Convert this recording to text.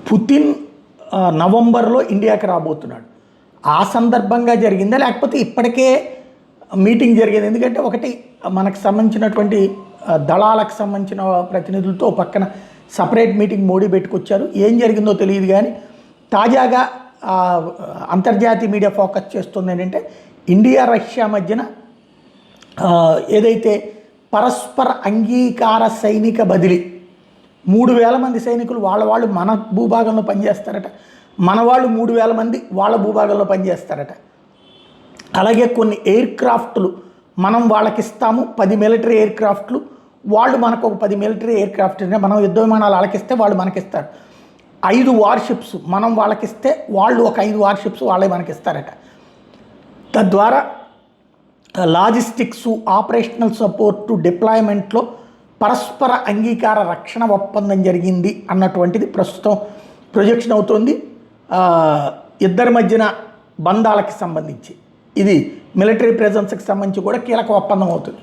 Putin నవంబర్లో ఇండియాకి రాబోతున్నాడు. ఆ సందర్భంగా జరిగిందా లేకపోతే ఇప్పటికే మీటింగ్ జరిగింది? ఎందుకంటే ఒకటి మనకు సంబంధించినటువంటి దళాలకు సంబంధించిన ప్రతినిధులతో పక్కన సపరేట్ మీటింగ్ మోడీ పెట్టుకొచ్చారు. ఏం జరిగిందో తెలియదు కానీ తాజాగా అంతర్జాతీయ మీడియా ఫోకస్ చేస్తుంది ఏంటంటే ఇండియా రష్యా మధ్యన ఏదైతే పరస్పర అంగీకార సైనిక బదిలీ 3,000 మంది సైనికులు వాళ్ళు మన భూభాగంలో పనిచేస్తారట, మన వాళ్ళు 3,000 మంది వాళ్ళ భూభాగంలో పనిచేస్తారట. అలాగే కొన్ని ఎయిర్ క్రాఫ్ట్లు మనం వాళ్ళకి ఇస్తాము, 10 మిలిటరీ ఎయిర్ క్రాఫ్ట్లు, వాళ్ళు మనకు ఒక 10 మిలిటరీ ఎయిర్ క్రాఫ్ట్, మనం యుద్ధ విమానాలు వాళ్ళకిస్తే వాళ్ళు మనకిస్తారు. 5 వార్షిప్స్ మనం వాళ్ళకిస్తే వాళ్ళు ఒక 5 వార్షిప్స్ వాళ్ళే మనకిస్తారట. తద్వారా లాజిస్టిక్స్, ఆపరేషనల్ సపోర్టు, డిప్లాయ్మెంట్లో పరస్పర అంగీకార రక్షణ ఒప్పందం జరిగింది అన్నటువంటిది ప్రస్తుతం ప్రొజెక్షన్ అవుతోంది. ఇద్దరి మధ్యన బంధాలకి సంబంధించి ఇది మిలిటరీ ప్రెజెన్స్కి సంబంధించి కూడా కీలక ఒప్పందం అవుతుంది.